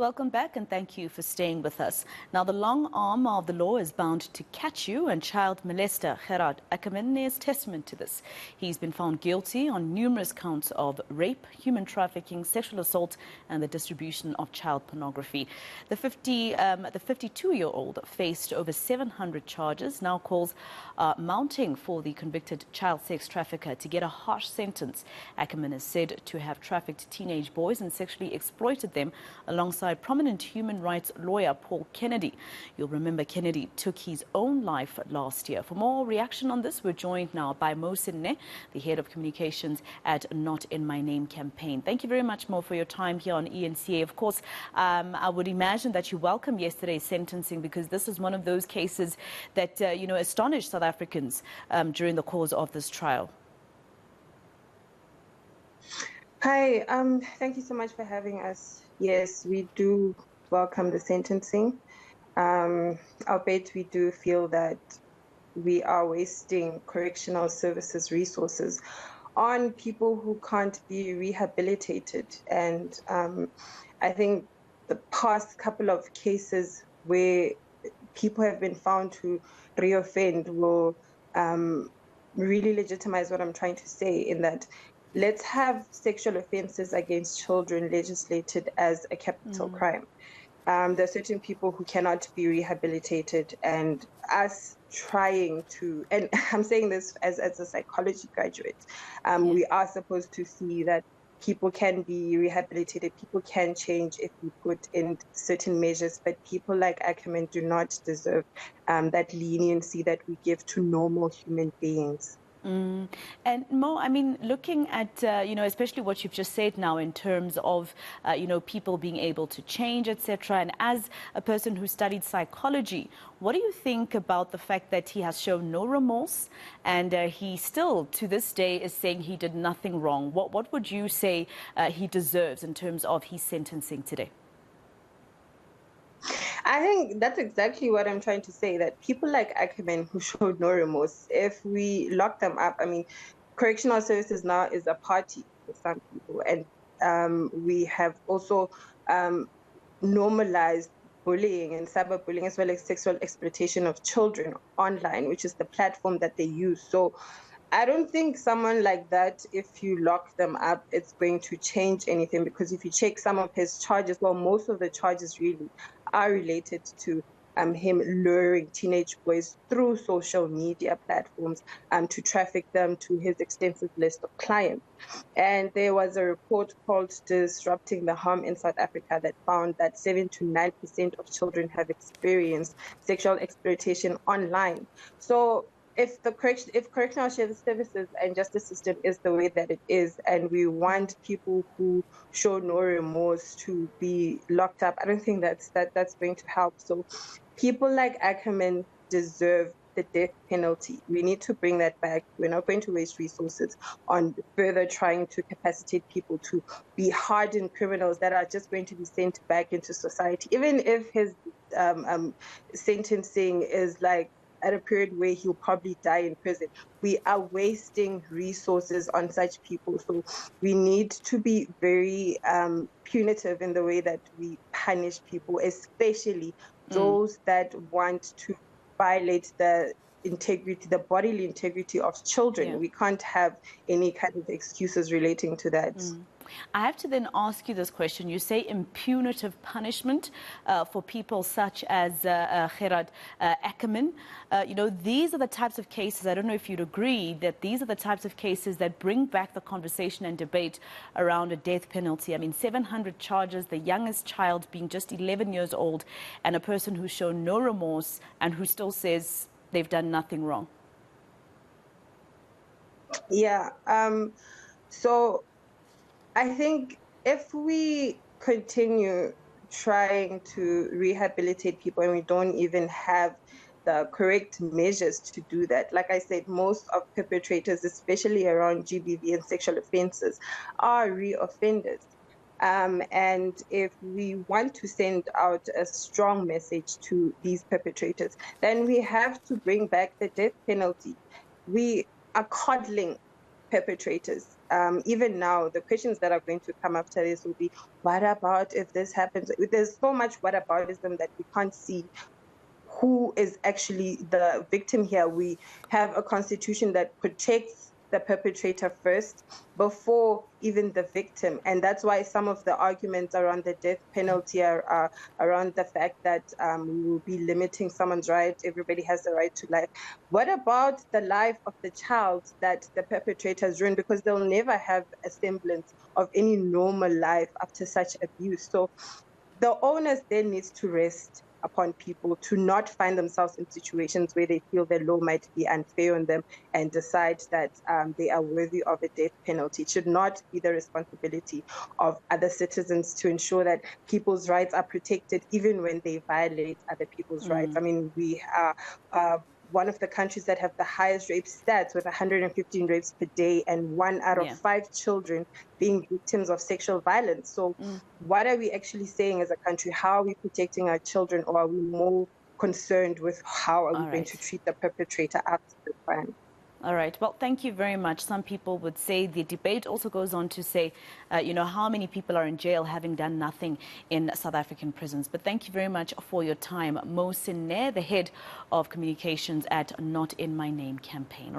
Welcome back and thank you for staying with us. Now, the long arm of the law is bound to catch you, and child molester Gerhard Ackerman is testament to this. He's been found guilty on numerous counts of rape, human trafficking, sexual assault and the distribution of child pornography. The 52-year-old faced over 700 charges, now calls mounting for the convicted child sex trafficker to get a harsh sentence. Ackerman is said to have trafficked teenage boys and sexually exploited them alongside prominent human rights lawyer Paul Kennedy. You'll remember Kennedy took his own life last year. For more reaction on this, we're joined now by Mo Senne, the head of communications at Not In My Name campaign. Thank you very much, Mo, for your time here on ENCA. Of course, I would imagine that you welcome yesterday's sentencing, because this is one of those cases that, astonished South Africans during the course of this trial. Hi, thank you so much for having us. Yes, we do welcome the sentencing. Albeit we do feel that we are wasting correctional services resources on people who can't be rehabilitated. And I think the past couple of cases where people have been found to reoffend will really legitimize what I'm trying to say, in that let's have sexual offenses against children legislated as a capital crime. There are certain people who cannot be rehabilitated, and us trying to, and I'm saying this as a psychology graduate, we are supposed to see that people can be rehabilitated, people can change if we put in certain measures, but people like Ackerman do not deserve that leniency that we give to normal human beings. And Mo, I mean, looking at, especially what you've just said now in terms of, people being able to change, etc. And as a person who studied psychology, what do you think about the fact that he has shown no remorse and he still, to this day, is saying he did nothing wrong? What would you say he deserves in terms of his sentencing today? I think that's exactly what I'm trying to say, that people like Ackerman who showed no remorse, if we lock them up, I mean, correctional services now is a party for some people. And we have also normalized bullying and cyberbullying, as well as sexual exploitation of children online, which is the platform that they use. So I don't think someone like that, if you lock them up, it's going to change anything, because if you check some of his charges, well, most of the charges really are related to him luring teenage boys through social media platforms to traffic them to his extensive list of clients. And there was a report called Disrupting the Harm in South Africa that found that 7 to 9% of children have experienced sexual exploitation online. So if correctional services and justice system is the way that it is, and we want people who show no remorse to be locked up, I don't think that's going to help. So people like Ackerman deserve the death penalty. We need to bring that back. We're not going to waste resources on further trying to capacitate people to be hardened criminals that are just going to be sent back into society. Even if his sentencing is like at a period where he'll probably die in prison, we are wasting resources on such people. So we need to be very punitive in the way that we punish people, especially those that want to violate the integrity, the bodily integrity of children. Yeah. We can't have any kind of excuses relating to that. I have to then ask you this question. You say impunitive punishment for people such as Gerhard Ackerman. These are the types of cases, I don't know if you'd agree, that these are the types of cases that bring back the conversation and debate around a death penalty. I mean, 700 charges, the youngest child being just 11 years old, and a person who's shown no remorse and who still says they've done nothing wrong. Yeah. So I think if we continue trying to rehabilitate people and we don't even have the correct measures to do that, like I said, most of perpetrators, especially around GBV and sexual offenses, are reoffenders. And if we want to send out a strong message to these perpetrators, then we have to bring back the death penalty. We are coddling perpetrators. Even now, the questions that are going to come after this will be, what about if this happens? There's so much whataboutism that we can't see who is actually the victim here. We have a constitution that protects the perpetrator first before even the victim. And that's why some of the arguments around the death penalty are around the fact that we will be limiting someone's right. Everybody has the right to life. What about the life of the child that the perpetrators ruin? Because they'll never have a semblance of any normal life after such abuse. So the onus then needs to rest upon people to not find themselves in situations where they feel the law might be unfair on them and decide that they are worthy of a death penalty. It should not be the responsibility of other citizens to ensure that people's rights are protected even when they violate other people's rights. I mean, we are one of the countries that have the highest rape stats with 115 rapes per day and 1 out of 5 children being victims of sexual violence. So what are we actually saying as a country? How are we protecting our children, or are we more concerned with how are we going to treat the perpetrator after the crime? All right. Well, thank you very much. Some people would say the debate also goes on to say, how many people are in jail having done nothing in South African prisons. But thank you very much for your time. Mo Senne, the head of communications at Not In My Name campaign.